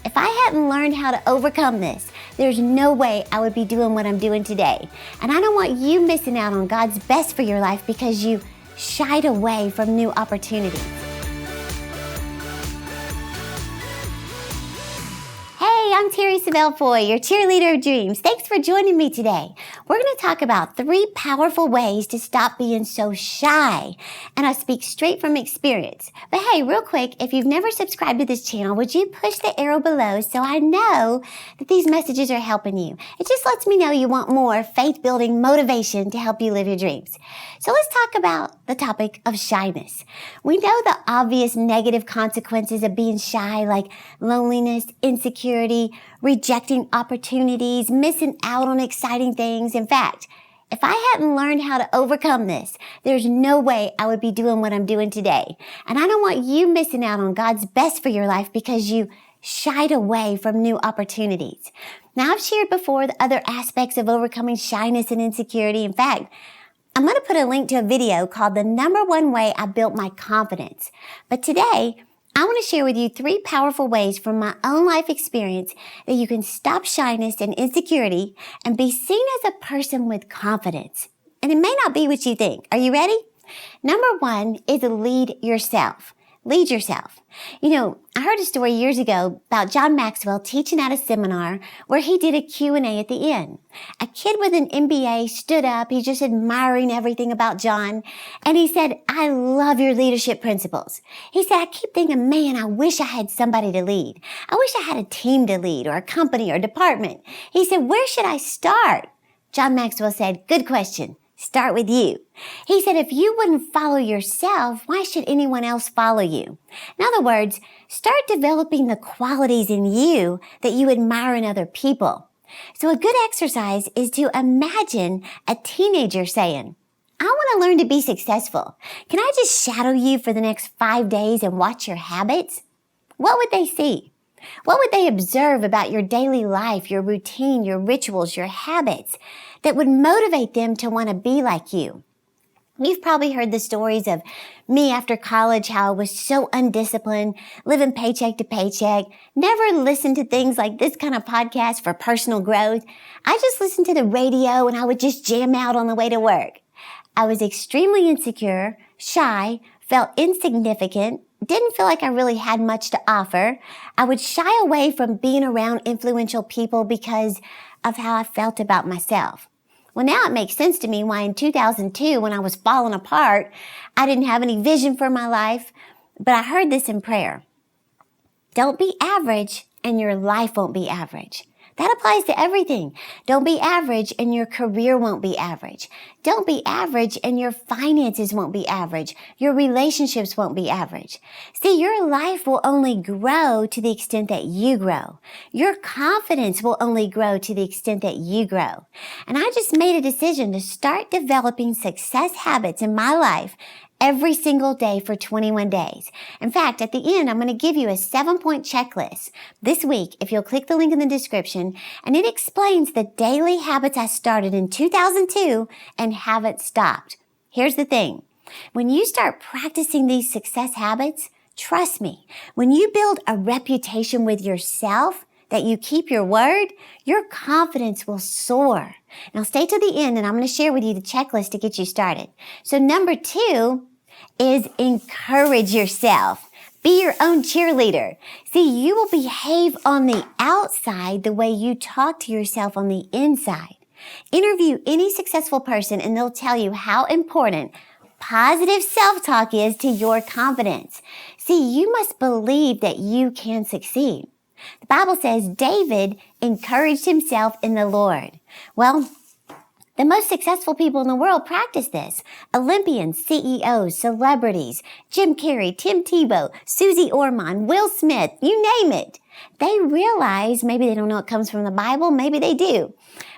If I hadn't learned how to overcome this, there's no way I would be doing what I'm doing today. And I don't want you missing out on God's best for your life because you shied away from new opportunities. Hey, I'm Terri Savelle Foy, your cheerleader of dreams. Thanks for joining me today. We're going to talk about 3 powerful ways to stop being so shy. And I speak straight from experience. But hey, real quick, if you've never subscribed to this channel, would you push the arrow below so I know that these messages are helping you? It just lets me know you want more faith-building motivation to help you live your dreams. So let's talk about the topic of shyness. We know the obvious negative consequences of being shy, like loneliness, insecurity, rejecting opportunities, missing out on exciting things. In fact, if I hadn't learned how to overcome this, there's no way I would be doing what I'm doing today. And I don't want you missing out on God's best for your life because you shied away from new opportunities. Now, I've shared before the other aspects of overcoming shyness and insecurity. In fact, I'm going to put a link to a video called The Number 1 Way I Built My Confidence. But today, I want to share with you 3 powerful ways from my own life experience that you can stop shyness and insecurity and be seen as a person with confidence. And it may not be what you think. Are you ready? Number 1 is lead yourself. Lead yourself. You know, I heard a story years ago about John Maxwell teaching at a seminar where he did a Q&A at the end. A kid with an MBA stood up. He's just admiring everything about John. And he said, "I love your leadership principles." He said, "I keep thinking, man, I wish I had somebody to lead. I wish I had a team to lead or a company or department." He said, "Where should I start?" John Maxwell said, "Good question. Start with you." He said, if you wouldn't follow yourself, why should anyone else follow you? In other words, start developing the qualities in you that you admire in other people. So a good exercise is to imagine a teenager saying, "I want to learn to be successful. Can I just shadow you for the next 5 days and watch your habits?" What would they see? What would they observe about your daily life, your routine, your rituals, your habits that would motivate them to want to be like you? You've probably heard the stories of me after college, how I was so undisciplined, living paycheck to paycheck, never listened to things like this kind of podcast for personal growth. I just listened to the radio and I would just jam out on the way to work. I was extremely insecure, shy, felt insignificant, didn't feel like I really had much to offer. I would shy away from being around influential people because of how I felt about myself. Well, now it makes sense to me why in 2002, when I was falling apart, I didn't have any vision for my life, but I heard this in prayer. Don't be average and your life won't be average. That applies to everything. Don't be average and your career won't be average. Don't be average and your finances won't be average. Your relationships won't be average. See, your life will only grow to the extent that you grow. Your confidence will only grow to the extent that you grow. And I just made a decision to start developing success habits in my life every single day for 21 days. In fact, at the end, I'm going to give you a 7-point checklist this week if you'll click the link in the description, and it explains the daily habits I started in 2002 and haven't stopped. Here's the thing. When you start practicing these success habits, trust me, when you build a reputation with yourself, that you keep your word, your confidence will soar. Now stay to the end and I'm going to share with you the checklist to get you started. So number 2 is encourage yourself. Be your own cheerleader. See, you will behave on the outside the way you talk to yourself on the inside. Interview any successful person and they'll tell you how important positive self-talk is to your confidence. See, you must believe that you can succeed. The Bible says David encouraged himself in the Lord. Well, the most successful people in the world practice this. Olympians, CEOs, celebrities, Jim Carrey, Tim Tebow, Susie Orman, Will Smith, you name it. They realize, maybe they don't know it comes from the Bible, maybe they do,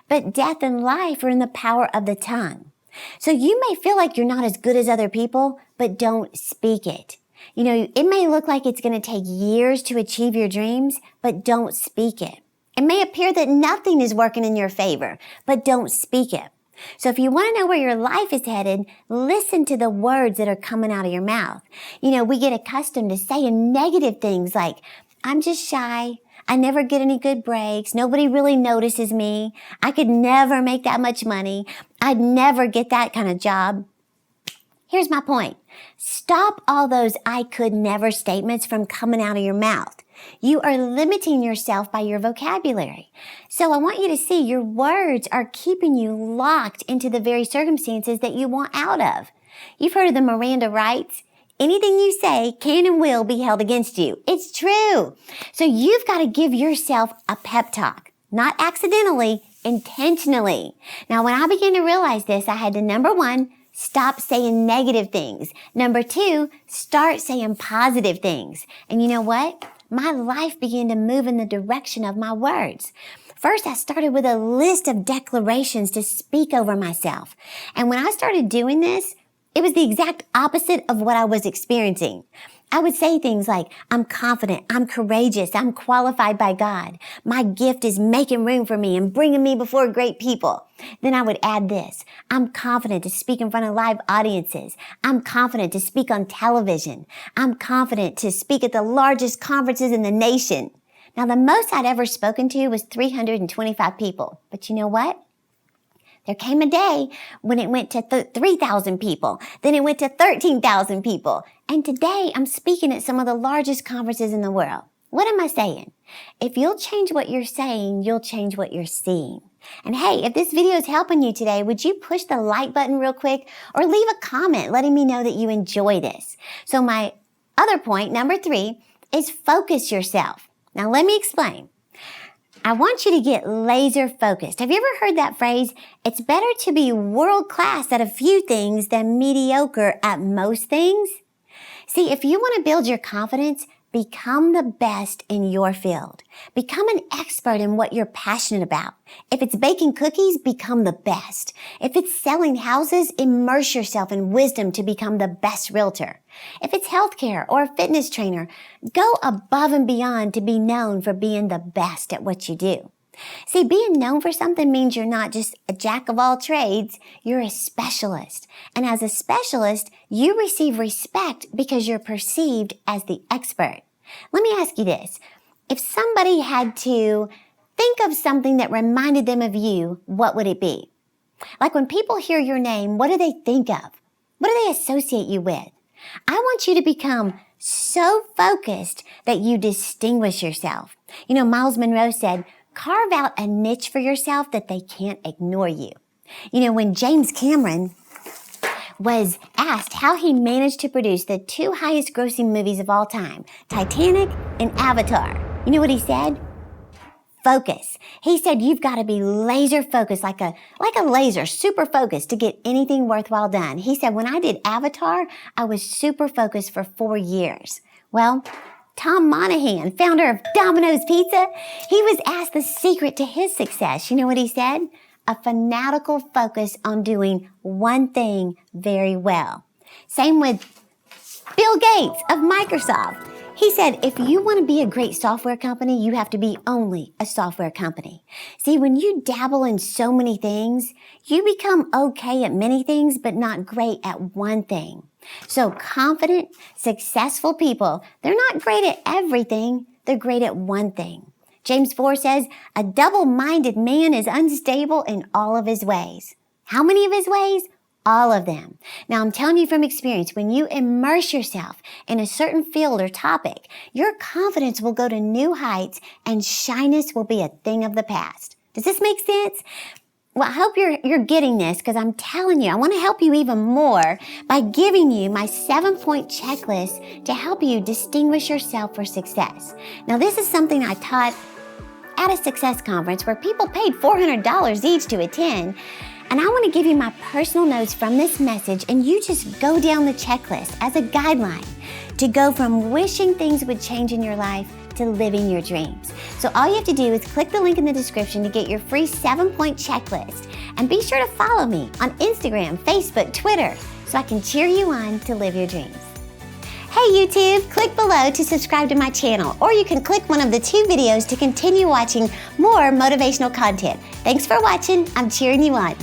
but death and life are in the power of the tongue. So you may feel like you're not as good as other people, but don't speak it. You know, it may look like it's going to take years to achieve your dreams, but don't speak it. It may appear that nothing is working in your favor, but don't speak it. So if you want to know where your life is headed, listen to the words that are coming out of your mouth. You know, we get accustomed to saying negative things like, "I'm just shy. I never get any good breaks. Nobody really notices me. I could never make that much money. I'd never get that kind of job. Here's my point. Stop all those I could never statements from coming out of your mouth. You are limiting yourself by your vocabulary. So I want you to see your words are keeping you locked into the very circumstances that you want out of. You've heard of the Miranda rights. Anything you say can and will be held against you. It's true. So you've got to give yourself a pep talk, not accidentally, intentionally. Now, when I began to realize this, I had to, number one, stop saying negative things. Number two, start saying positive things. And you know what? My life began to move in the direction of my words. First, I started with a list of declarations to speak over myself. And when I started doing this, it was the exact opposite of what I was experiencing. I would say things like, I'm confident, I'm courageous, I'm qualified by God. My gift is making room for me and bringing me before great people. Then I would add this, I'm confident to speak in front of live audiences. I'm confident to speak on television. I'm confident to speak at the largest conferences in the nation. Now, the most I'd ever spoken to was 325 people. But you know what? There came a day when it went to 3,000 people. Then it went to 13,000 people. And today I'm speaking at some of the largest conferences in the world. What am I saying? If you'll change what you're saying, you'll change what you're seeing. And hey, if this video is helping you today, would you push the like button real quick or leave a comment letting me know that you enjoy this? So my other point, number 3, is focus yourself. Now let me explain. I want you to get laser focused. Have you ever heard that phrase? It's better to be world class at a few things than mediocre at most things. See, if you want to build your confidence, become the best in your field. Become an expert in what you're passionate about. If it's baking cookies, become the best. If it's selling houses, immerse yourself in wisdom to become the best realtor. If it's healthcare or a fitness trainer, go above and beyond to be known for being the best at what you do. See, being known for something means you're not just a jack of all trades, you're a specialist. And as a specialist, you receive respect because you're perceived as the expert. Let me ask you this. If somebody had to think of something that reminded them of you, what would it be? Like when people hear your name, what do they think of? What do they associate you with? I want you to become so focused that you distinguish yourself. You know, Miles Monroe said, carve out a niche for yourself that they can't ignore you. You know, when James Cameron was asked how he managed to produce the 2 highest grossing movies of all time, Titanic and Avatar, you know what he said? Focus. He said you've got to be laser focused, like a laser, super focused to get anything worthwhile done. He said when I did Avatar, I was super focused for 4 years. Well, Tom Monahan, founder of Domino's Pizza, he was asked the secret to his success. You know what he said? A fanatical focus on doing one thing very well. Same with Bill Gates of Microsoft. He said, if you want to be a great software company, you have to be only a software company. See, when you dabble in so many things, you become okay at many things, but not great at one thing. So confident, successful people, they're not great at everything, they're great at one thing. James 4 says, a double-minded man is unstable in all of his ways. How many of his ways? All of them. Now, I'm telling you from experience, when you immerse yourself in a certain field or topic, your confidence will go to new heights and shyness will be a thing of the past. Does this make sense? Well, I hope you're getting this because I'm telling you, I want to help you even more by giving you my 7-point checklist to help you distinguish yourself for success. Now, this is something I taught at a success conference where people paid $400 each to attend. And I want to give you my personal notes from this message, and you just go down the checklist as a guideline to go from wishing things would change in your life to living your dreams. So all you have to do is click the link in the description to get your free 7-point checklist. And be sure to follow me on Instagram, Facebook, Twitter, so I can cheer you on to live your dreams. Hey YouTube, click below to subscribe to my channel, or you can click one of the 2 videos to continue watching more motivational content. Thanks for watching. I'm cheering you on.